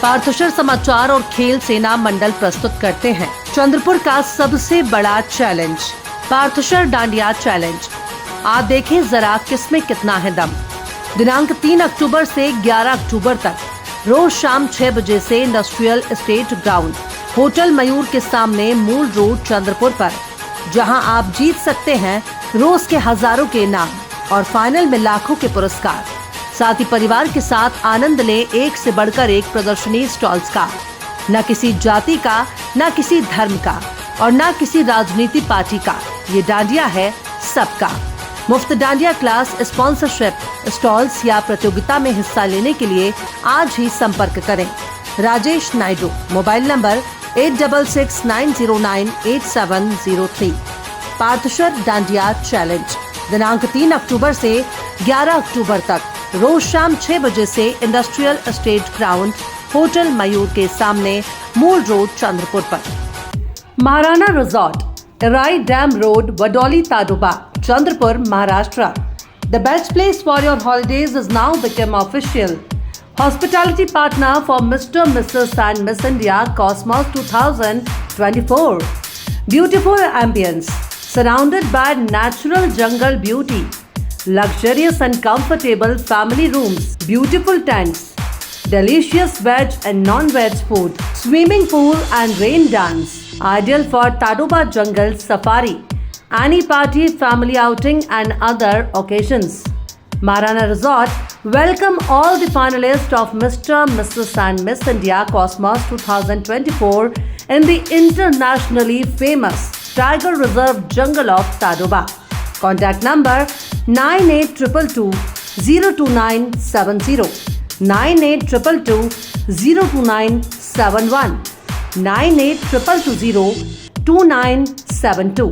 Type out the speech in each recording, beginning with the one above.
पार्थशर समाचार और खेल सेना मंडल प्रस्तुत करते हैं चंद्रपुर का सबसे बड़ा चैलेंज, पार्थशर डांडिया चैलेंज। आप देखें जरा किसमें कितना है दम। दिनांक 3 अक्टूबर से 11 अक्टूबर तक रोज शाम 6 बजे से इंडस्ट्रियल एस्टेट ग्राउंड होटल मयूर के सामने मूल रोड चंद्रपुर पर, जहां आप जीत सकते हैं रोज के हजारों के इनाम और फाइनल में लाखों के पुरस्कार। साथ ही परिवार के साथ आनंद ले एक से बढ़कर एक प्रदर्शनी स्टॉल्स का। न किसी जाति का, न किसी धर्म का और न किसी राजनीति पार्टी का, ये डांडिया है सबका। मुफ्त डांडिया क्लास, स्पॉन्सरशिप, स्टॉल्स या प्रतियोगिता में हिस्सा लेने के लिए आज ही संपर्क करें। Rajesh Naidu, mobile number 8669098703। पार्थशर डांडिया चैलेंज दिनांक 3 अक्टूबर से 11 अक्टूबर तक रोज शाम 6 बजे से इंडस्ट्रियल एस्टेट ग्राउंड होटल मयूर के सामने मूल रोड चंद्रपुर पर। महाराणा रिजॉर्ट, राई dam road, Vadoli Tadoba, Chandrapur, Maharashtra. The best place for your holidays is now become official. Hospitality partner for Mr., Mrs. and Miss India Cosmos 2024. Beautiful ambience, surrounded by natural jungle beauty. Luxurious and comfortable family rooms, beautiful tents, delicious veg and non-veg food, swimming pool and rain dance, ideal for Tadoba jungle safari, any party, family outing and other occasions. Maharana Resort welcome all the finalists of Mr., Mrs. and Miss India Cosmos 2024 in the internationally famous Tiger Reserve Jungle of Tadoba. Contact number 9822202970, 9822202971, 9822202972।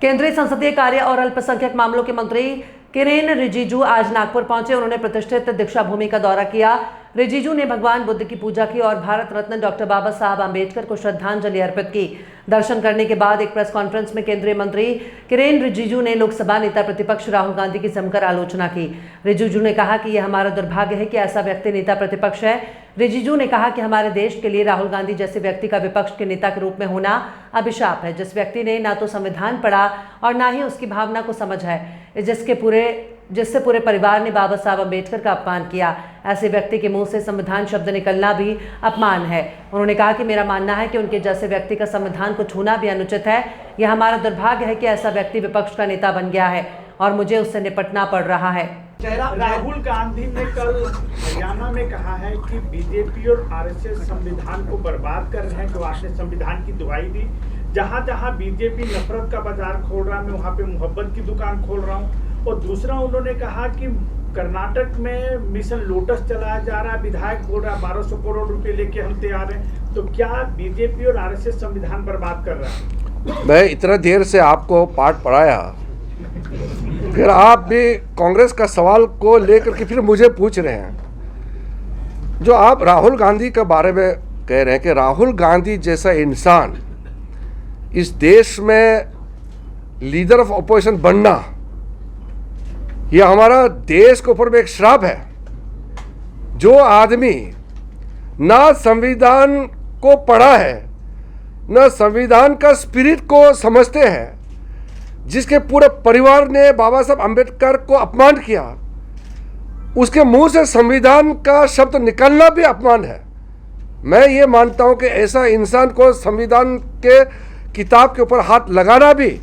केंद्रीय संसदीय कार्य और अल्पसंख्यक मामलों के मंत्री किरेन रिजिजू आज नागपुर पहुंचे। उन्होंने प्रतिष्ठित दीक्षा भूमि का दौरा किया। रिजिजू ने भगवान बुद्ध की पूजा की और भारत रत्न डॉक्टर बाबा साहब आम्बेडकर को श्रद्धांजलि अर्पित की। दर्शन करने के बाद एक प्रेस कॉन्फ्रेंस में केंद्रीय मंत्री किरेन रिजिजू ने लोकसभा नेता प्रतिपक्ष राहुल गांधी की जमकर आलोचना की। रिजिजू ने कहा कि यह हमारा दुर्भाग्य है कि ऐसा व्यक्ति नेता प्रतिपक्ष है। रिजिजू ने कहा कि हमारे देश के लिए राहुल गांधी जैसे व्यक्ति का विपक्ष के नेता के रूप में होना अभिशाप है, जिस व्यक्ति ने ना तो संविधान पढ़ा और ना ही उसकी भावना को समझ है, जिससे पूरे परिवार ने बाबा साहब अम्बेडकर का अपमान किया। ऐसे व्यक्ति के मुंह से संविधान शब्द निकलना भी अपमान है। उन्होंने कहा कि मेरा मानना है कि उनके जैसे व्यक्ति का संविधान को छूना भी अनुचित है। यह हमारा दुर्भाग्य है कि ऐसा व्यक्ति विपक्ष का नेता बन गया है और मुझे उससे निपटना पड़ रहा है। राहुल गांधी ने कल हरियाणा में कहा है कि बीजेपी और आरएसएस संविधान को बर्बाद कर रहे हैं, जो आपने संविधान की दुहाई दी। जहां जहां बीजेपी नफरत का बाजार खोल रहा है, मैं वहां पे मोहब्बत की दुकान खोल रहा हूं। और दूसरा उन्होंने कहा कि कर्नाटक में मिशन लोटस चलाया जा रहा है, विधायक बोल रहा है 1200 करोड़ रुपए लेके हम तैयार हैं। तो क्या बीजेपी और आरएसएस संविधान बर्बाद कर रहा है? मैं इतना देर से आपको पाठ पढ़ाया, फिर आप भी कांग्रेस का सवाल को लेकर के फिर मुझे पूछ रहे हैं। जो आप राहुल गांधी के बारे में कह रहे हैं कि राहुल गांधी जैसा इंसान इस देश में लीडर ऑफ अपोजिशन बनना, यह हमारा देश के ऊपर में एक श्राप है। जो आदमी ना संविधान को पढ़ा है, ना संविधान का स्पिरिट को समझते हैं, जिसके पूरे परिवार ने बाबा साहब अम्बेडकर को अपमान किया, उसके मुंह से संविधान का शब्द निकलना भी अपमान है। मैं ये मानता हूं कि ऐसा इंसान को संविधान के किताब के ऊपर हाथ लगाना भी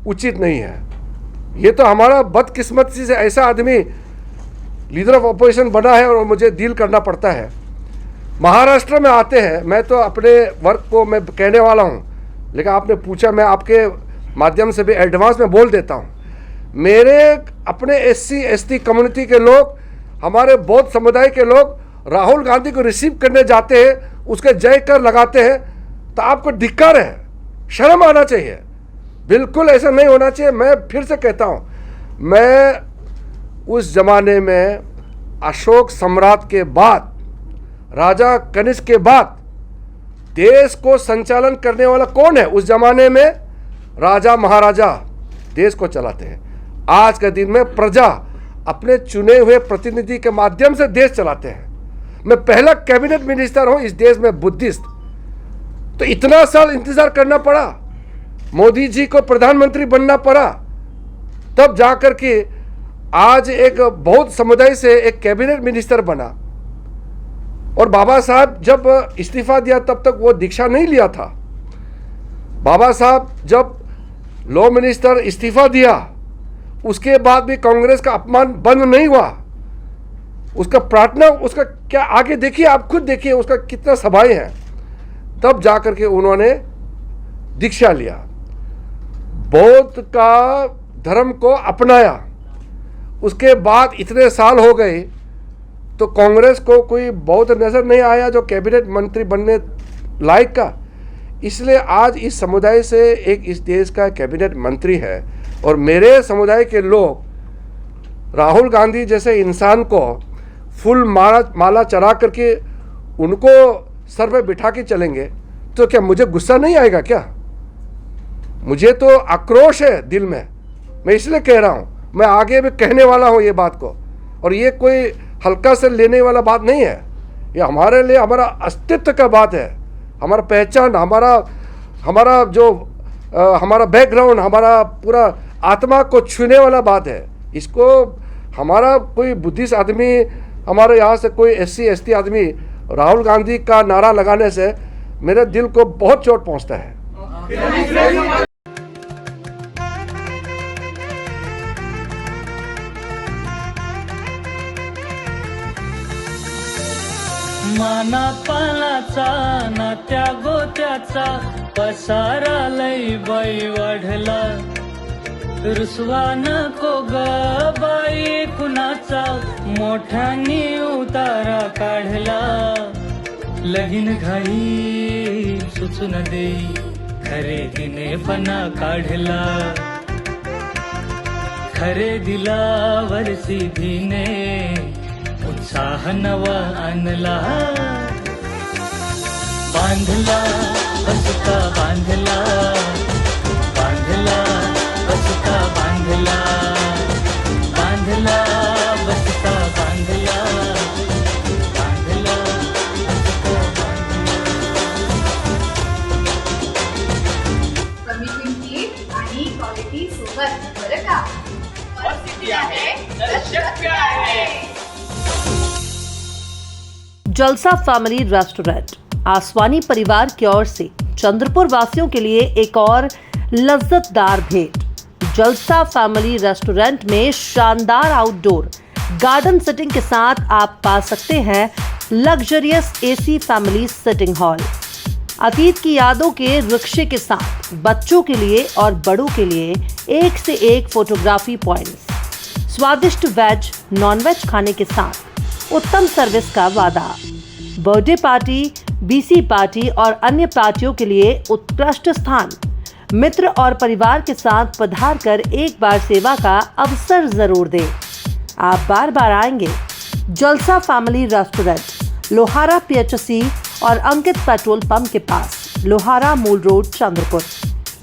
उचित नहीं है। ये तो हमारा बदकिस्मती से ऐसा आदमी लीडर ऑफ अपोजिशन बना है और मुझे डील करना पड़ता है। महाराष्ट्र में आते हैं, मैं तो अपने वर्क को मैं कहने वाला हूँ, लेकिन आपने पूछा, मैं आपके माध्यम से भी एडवांस में बोल देता हूँ। मेरे अपने SC ST कम्युनिटी के लोग, हमारे बौद्ध समुदाय के लोग राहुल गांधी को रिसीव करने जाते हैं, उसके जय कर लगाते हैं, तो आपको धिक्कार है, शर्म आना चाहिए। बिल्कुल ऐसा नहीं होना चाहिए। मैं फिर से कहता हूँ, मैं उस जमाने में अशोक सम्राट के बाद, राजा कनिष्क के बाद देश को संचालन करने वाला कौन है? उस जमाने में राजा महाराजा देश को चलाते हैं। आज के दिन में प्रजा अपने चुने हुए प्रतिनिधि के माध्यम से देश चलाते हैं। मैं पहला कैबिनेट मिनिस्टर हूं इस देश में बुद्धिस्ट, तो इतना साल इंतजार करना पड़ा, मोदी जी को प्रधानमंत्री बनना पड़ा, तब जाकर के आज एक बौद्ध समुदाय से एक कैबिनेट मिनिस्टर बना। और बाबा साहब जब इस्तीफा दिया तब तक वो दीक्षा नहीं लिया था। बाबा साहब जब लॉ मिनिस्टर इस्तीफा दिया उसके बाद भी कांग्रेस का अपमान बंद नहीं हुआ। उसका प्रार्थना, उसका क्या आगे देखिए, आप खुद देखिए उसका कितना सभाएं हैं। तब जाकर के उन्होंने दीक्षा लिया, बौद्ध का धर्म को अपनाया। उसके बाद इतने साल हो गए तो कांग्रेस को कोई बौद्ध नजर नहीं आया जो कैबिनेट मंत्री बनने लायक का। इसलिए आज इस समुदाय से एक इस देश का कैबिनेट मंत्री है। और मेरे समुदाय के लोग राहुल गांधी जैसे इंसान को फुल माला चढ़ा करके उनको सर पे बिठा के चलेंगे तो क्या मुझे गुस्सा नहीं आएगा क्या? मुझे तो आक्रोश है दिल में, मैं इसलिए कह रहा हूँ, मैं आगे भी कहने वाला हूँ ये बात को। और ये कोई हल्का से लेने वाला बात नहीं है, ये हमारे लिए हमारा अस्तित्व का बात है, हमारा पहचान, हमारा जो हमारा बैकग्राउंड, हमारा पूरा आत्मा को छूने वाला बात है। इसको हमारा कोई बुद्धिस्ट आदमी, हमारे यहाँ से कोई SC ST आदमी राहुल गांधी का नारा लगाने से मेरे दिल को बहुत चोट पहुँचता है। माना पालाचा नात्या गोत्याचा पसारा लई बाई वाढला, रुसवा नको ग बाई कुणाचा, मोठ्यानी उतारा काढला, लगीन घाई सुचून देई, खरेदीने पणा काढला, खरेदीला वरसी धीने उत्साह नवा आणला, बांधला बसता बांधला, बांधला बसता बांधला, बांधला बसता बांधला, बांधला बसता बांधला। कमी किमतीत आणि क्वालिटी सोबत, बरं का? परिस्थिती आहे तर शक्य आहे। जलसा फैमिली रेस्टोरेंट आसवानी परिवार की ओर से चंद्रपुर वासियों के लिए एक और लज्जतदार भेंट। जलसा फैमिली रेस्टोरेंट में शानदार आउटडोर गार्डन सेटिंग के साथ आप पा सकते हैं luxurious AC family sitting hall. अतीत की यादों के रिक्शे के साथ बच्चों के लिए और बड़ों के लिए एक से एक फोटोग्राफी पॉइंट्स, स्वादिष्ट वेज नॉन वेज खाने के साथ उत्तम सर्विस का वादा, बर्थडे पार्टी, BC पार्टी और अन्य पार्टियों के लिए उत्कृष्ट स्थान। मित्र और परिवार के साथ पधार कर एक बार सेवा का अवसर जरूर दें। आप बार बार आएंगे। जलसा फैमिली रेस्टोरेंट, लोहारा PHC और अंकित पेट्रोल पंप के पास, लोहारा मूल रोड, चंद्रपुर।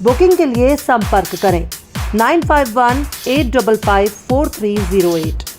बुकिंग के लिए संपर्क करें 951-855-4308।